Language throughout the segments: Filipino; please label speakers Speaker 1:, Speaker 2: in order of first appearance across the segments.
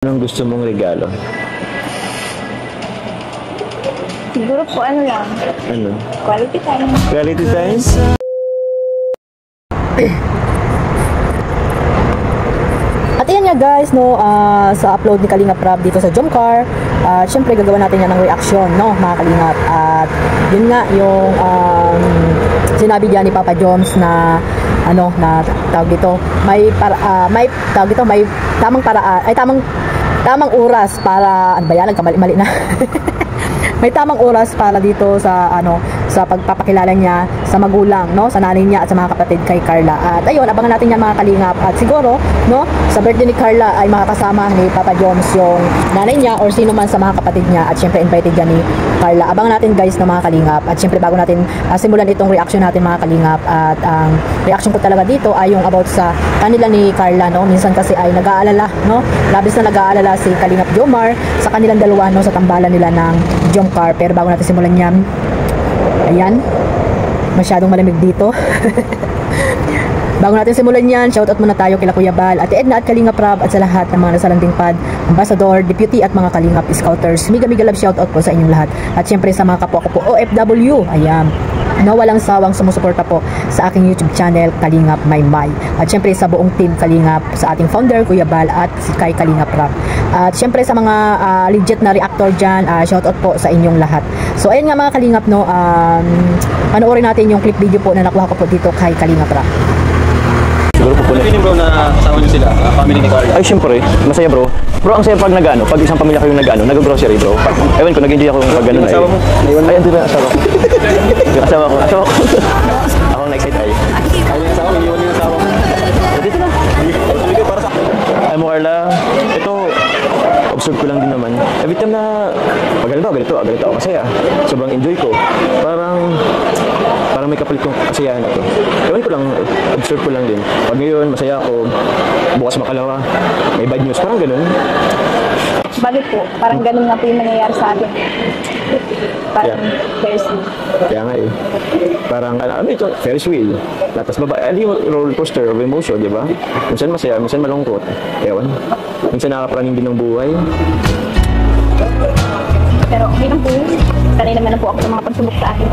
Speaker 1: Anong gusto mong regalo?
Speaker 2: Siguro po ano lang,
Speaker 1: Ano?
Speaker 2: quality time.
Speaker 1: Quality time?
Speaker 3: At ayan nga guys, no, sa upload ni Kalingap Rab dito sa Jomcar, syempre gagawa natin yan ng reaction, no, mga Kalingap. At yun nga yung sinabi diyan ni Papa Joms na ano, na tawag dito, may tawag dito, may tamang paraan, ay tamang oras para, ano ba yan, nagkamali-mali na. May tamang oras para dito sa ano, sa pagpapakilala niya sa magulang, no, sa nanay niya at sa mga kapatid kay Carla. At ayun, abangan natin yan mga Kalingap. At siguro, no, sa birthday ni Carla ay makakasama ni Papa Joms yung nanay niya or sino man sa mga kapatid niya, at syempre invited yan ni Carla. Abangan natin guys ng mga Kalingap. At syempre bago natin simulan itong reaction natin mga Kalingap, at ang reaction ko talaga dito ay yung about sa kanila ni Carla, no. Minsan kasi ay nag-aalala, no, labis na nag-aalala si Kalingap Jomar sa kanilang dalawa, no, sa tambalan nila ng Jomcar. Pero bago natin simulan yan, ayan, masyadong malamig dito. Bago natin simulan yan, shoutout muna tayo kila Kuya Bal, Ate Edna at Kalingap Rab, at sa lahat ng mga nasalanding pad, ambassador, deputy at mga Kalingap scouters. Miga love shoutout po sa inyong lahat. At syempre sa mga kapwa ko po OFW, ayan, no, walang sawang sumusuporta po sa aking YouTube channel Kalingap Maymay. At syempre sa buong team Kalingap, sa ating founder Kuya Bal at si kay Kalingap Rab. At syempre sa mga legit na reactor dyan, shoutout po sa inyong lahat. So ayun nga mga Kalingap, no, panoorin natin yung clip video po na nakuha ko po dito kay Kalingap Rab.
Speaker 1: Siguro po pala.
Speaker 4: Feeling bro na kasama niyo sila, family ni Carla?
Speaker 1: Ay, syempre, masaya bro. Bro, ang saya pag nag-ano, pag isang pamilya kayong nag-ano, nag-grocery bro. Ewan ko, nag-enjoy ako pag gano'n ay.
Speaker 4: Asawa mo?
Speaker 1: Ay, andun na, asawa ko. Asawa ko. Ako na-excite ay.
Speaker 4: Ayun yung asawa, iiwan niyo yung asawa mo.
Speaker 1: Dito na.
Speaker 4: Talaga para sa...
Speaker 1: Ay mo Carla, ito, observe ko lang din naman. Every time na, pag ganito ako masaya. Sobrang enjoy ko. Parang may kapalit kong kasiyahan ito. Ewan ko lang, observe ko lang din. Pag ngayon, masaya ako, bukas makalawa, may bad news, parang ganun.
Speaker 2: Bakit po? Parang ganun nga po yung nangyayari sa atin. Parang Ferris wheel.
Speaker 1: Kaya nga eh. Parang, ano ito, Ferris wheel. Latas baba, yung roller coaster of emotion, di ba? Minsan masaya, minsan malungkot. Ewan. Minsan nakakapraning din ng buhay.
Speaker 2: Pero okay lang po. Sanay naman na po ako sa mga pagsubok sa akin.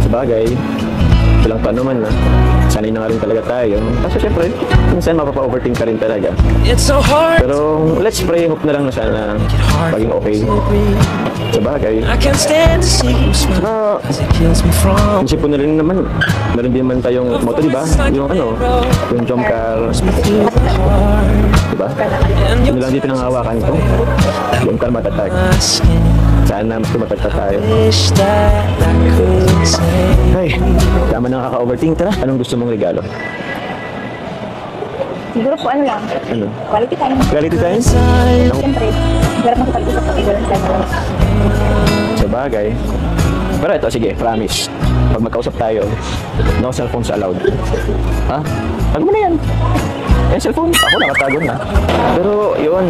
Speaker 1: Sabagay, walang paano man na. Sanay na nga rin talaga tayo. Kaso syempre, minsan mapapa-overthink ka rin talaga. Pero let's pray, hope na lang na sana maging okay. Sabagay. Saka, isip ko na rin naman, meron din man tayong moto, diba? Yung ano, yung Jomcar. Diba? Yun lang din pinanghawakan ko. Jomcar matatag. Sana mas tumatagta tayo. Ay, tama na nakaka-overthink. Tara, anong gusto mong regalo?
Speaker 2: Siguro po ano lang,
Speaker 1: Ano?
Speaker 2: quality time.
Speaker 1: Quality time?
Speaker 2: Siyempre, garap makapag-usap ng iba ng time.
Speaker 1: Sabagay. Pero ito, sige, promise. Pag magkausap tayo, no cellphones allowed. Ha? Tago mo na yan. Cellphone, ako nakatago na. Pero yun,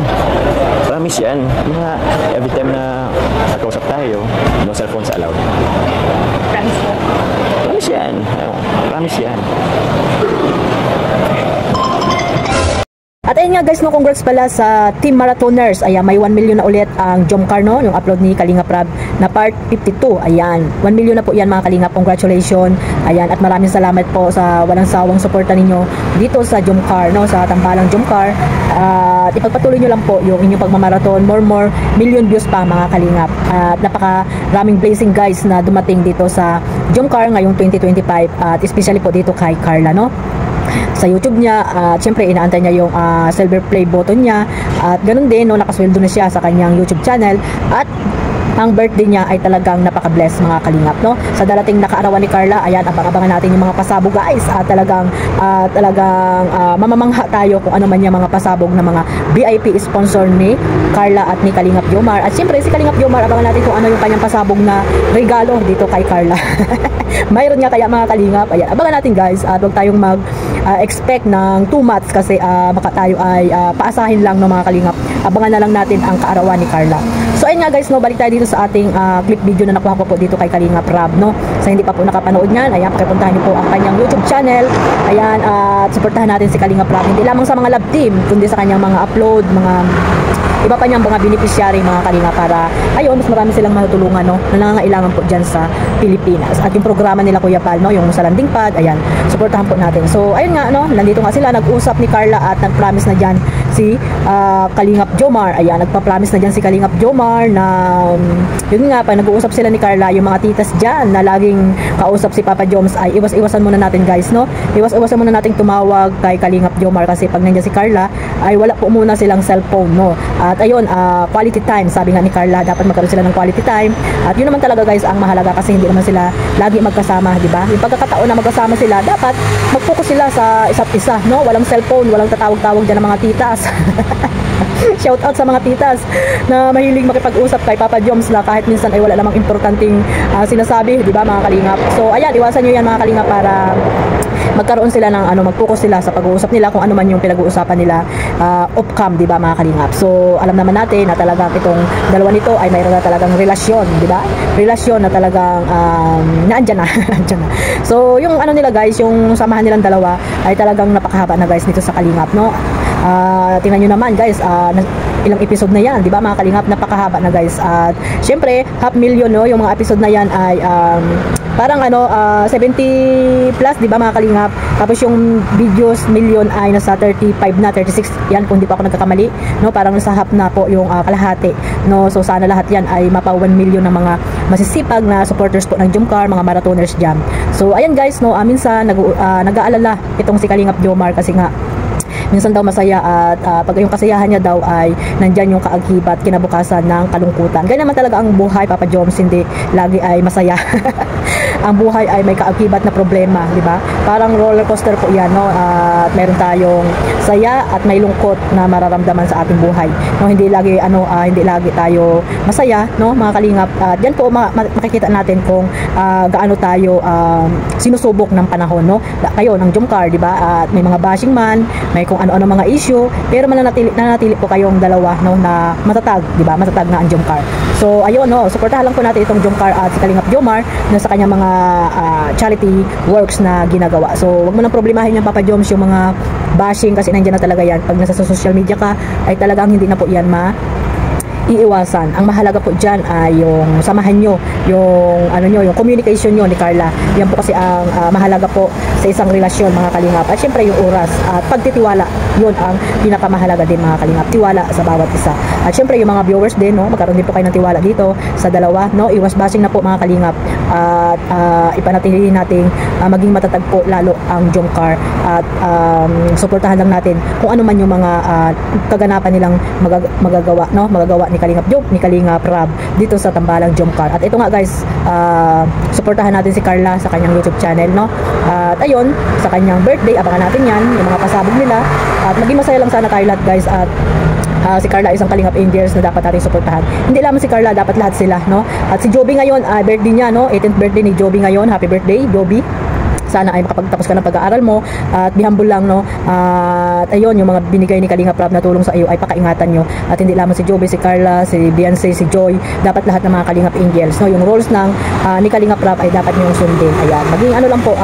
Speaker 1: promise yan. Na every time na magkausap tayo, no cellphones allowed.
Speaker 2: Promise po.
Speaker 1: Promise yan. Promise yan.
Speaker 3: At ayun nga guys, no, congrats pala sa Team Marathoners. Ayan, may 1 million na ulit ang Jomcar, no, yung upload ni Kalingap Rab na part 52. Ayan, 1 million na po yan mga Kalingap. Congratulations. Ayan, at maraming salamat po sa walang sawang suporta ninyo dito sa Jomcar, no, sa tambalang Jomcar. At ipagpatuloy nyo lang po yung inyong pagmamarathon. More million views pa mga Kalingap. At napaka-raming blessing guys na dumating dito sa Jomcar ngayong 2025. At especially po dito kay Carla, no, sa YouTube niya. At syempre inaantay niya yung silver play button niya, at ganun din, no, nakasweldo na siya sa kanyang YouTube channel. At ang birthday niya ay talagang napaka-bless mga Kalingap, no. Sa darating na kaarawan ni Carla, ayan, abang-abangan natin yung mga pasabog guys. At talagang mamamangha tayo kung ano man yung mga pasabog na mga VIP sponsor ni Carla at ni Kalingap Jomar. At syempre si Kalingap Jomar, abangan natin kung ano yung kanyang pasabog na regalo dito kay Carla. Mayroon nga kaya mga Kalingap. Ayan, abangan natin guys. At huwag tayong expect ng too much kasi baka tayo ay paasahin lang ng mga Kalingap. Abangan na lang natin ang kaarawan ni Carla. So ayun nga guys, no, balik tayo dito sa ating clip video na nakuha ko po dito kay Kalingap Rab, no. Sa hindi pa po nakapanood niyan, ayan, pakipuntahan niyo po ang kanyang YouTube channel. Ayan, at suportahan natin si Kalingap Rab, hindi lamang sa mga love team, kundi sa kanyang mga upload, mga iba pa niyang mga beneficiary, mga Kalinga, para ayun, mas marami silang matutulungan, no, na nangangailangan po dyan sa Pilipinas. At yung programa nila Kuya Pal, no, yung sa landing pad, ayan, suportahan po natin. So ayun nga, no, nandito nga sila, nag-usap ni Carla at nag-promise na dyan si Kalingap Jomar. Ayan, nagpa-promise na dyan si Kalingap Jomar na yun nga, pag nag-uusap sila ni Carla, yung mga titas dyan na laging kausap si Papa Joms, ay iwas-iwasan muna natin guys, no, iwas-iwasan muna natin tumawag kay Kalingap Jomar, kasi pag nandiyan si Carla ay wala po muna silang cellphone, no. At ayun, quality time, sabi nga ni Carla, dapat magkaroon sila ng quality time. At yun naman talaga guys ang mahalaga, kasi hindi naman sila lagi magkasama, di ba? Yung pagkakataon na magkasama sila, dapat mag-focus sila sa isa't isa, no? Walang cellphone, walang tatawag-tawag dyan ng mga titas. Shout out sa mga titas na mahilig makipag-usap kay Papa Joms na kahit minsan ay wala namang importanteng sinasabi, di ba mga Kalingap? So ayan, iwasan nyo yan mga Kalingap para magkaroon sila ng mag-focus sila sa pag-uusap nila, kung ano man yung pinag-uusapan nila off-cam, di ba mga Kalingap? So alam naman natin na talagang itong dalawa nito ay mayroon na talagang relasyon, di ba? Relasyon na talagang naandyan na, andyan na. So yung ano nila guys, yung samahan nilang dalawa ay talagang napakahaba na guys nito sa Kalingap, no? Tingnan nyo naman guys, ilang episode na yan, di ba mga Kalingap? Napakahaba na guys. At syempre 500,000, no, yung mga episode na yan ay parang 70 plus, di ba mga Kalingap? Tapos yung videos million ay nasa 35 na, 36 yan kung di pa ako nagkakamali, no? Parang nasa half na po yung kalahati, no? So sana lahat yan ay mapa 1 million ng mga masisipag na supporters po ng Jomcar, mga marathoners dyan. So ayan guys, no, minsan nag-aalala itong si Kalingap Jomar, kasi nga minsan daw masaya, at pag yung kasiyahan niya daw ay nandyan yung kaagibat, kinabukasan ng kalungkutan. Ganyan naman talaga ang buhay, Papa Joms, hindi lagi ay masaya. Ang buhay ay may kaagibat na problema, di ba? Parang roller coaster po yan, no? At meron tayong saya at may lungkot na mararamdaman sa ating buhay, no? Hindi lagi hindi lagi tayo masaya, no mga Kalingap. Diyan po makikita natin kung gaano tayo sinusubok ng panahon, no? Kayo ng Jomcar, di ba? At may mga bashing man, may kung ano-ano mga issue, pero nananatili po kayong dalawa, no, na matatag, di ba? Matatag na ang Jomcar. So ayun, no, suportahan lang po natin itong Jomcar at si Kalingap Jomar na sa kanyang mga charity works na ginagawa. So wag mo nang problemahin yung Papa Joms yung mga bashing, kasi nandiyan na talaga yan. Pag nasa social media ka ay talagang hindi na po yan iiwasan. Ang mahalaga po dyan ay yung samahan nyo, yung yung communication nyo ni Carla. Yan po kasi ang mahalaga po sa isang relasyon, mga Kalingap. At syempre yung oras at pagtitiwala, yun ang pinakamahalaga din mga Kalingap. Tiwala sa bawat isa. At syempre yung mga viewers din, no, magkaroon din po kayo ng tiwala dito sa dalawa, no. Iwas bashing na po mga Kalingap, at ipanatili nating maging matatag po lalo ang Jomcar, at suportahan lang natin kung ano man yung mga kaganapan nilang magagawa, no, magagawa ni Kalingap Rab dito sa Tambalang Jomcar. At ito nga guys, suportahan natin si Carla sa kanyang YouTube channel, no. At ayun, sa kanyang birthday, abangan natin yan, yung mga pasabog nila, at maging masaya lang sana tayo lahat guys. At si Carla isang Kalingap Angels na dapat natin suportahan. Hindi lamang si Carla, dapat lahat sila, no. At si Joby ngayon, birthday niya, no, 18th birthday ni Joby ngayon. Happy birthday Joby, sana ay makapagtapos ka ng pag-aaral mo at be humble lang, no. At ayun, yung mga binigay ni Kalingap Rab na tulong sa iyo ay pakaingatan nyo. At hindi lamang si Joby, si Carla, si Beyonce, si Joy, dapat lahat ng mga Kalingap Angels, no. Yung roles ng ni Kalingap Rab ay dapat nyo sundin. Ayan, maging lang po,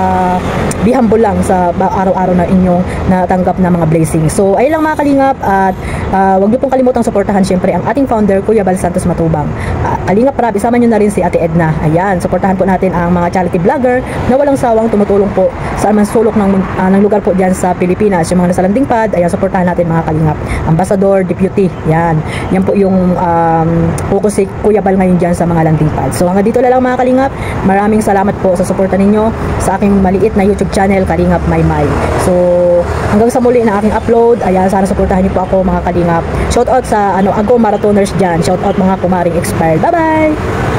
Speaker 3: be humble lang sa araw-araw na inyong natanggap na mga blessings. So ayun lang mga Kalingap, at wag niyo pong kalimutang suportahan syempre ang ating founder Kuya Bal Santos Matubang. Kalingap Rab, isama nyo na rin si Ate Edna. Ayan, suportahan po natin ang mga charity vlogger na walang sawang tumutulong po sa man sulok ng lugar po diyan sa Pilipinas. Yung mga nasa landing pad, ayan, suportahan natin mga Kalingap. Ambassador, deputy, yan po yung focus si Kuya Bal ngayon diyan sa mga landing pad. So hanggang dito na lang mga Kalingap. Maraming salamat po sa suporta ninyo sa aking maliit na YouTube channel, Kalingap Maymay. So hanggang sa muli na aking upload, ayan, sana suportahan niyo po ako mga Kalingap. Shout out sa Ago Marathoners diyan. Shout out mga kumaring expired. Bye bye.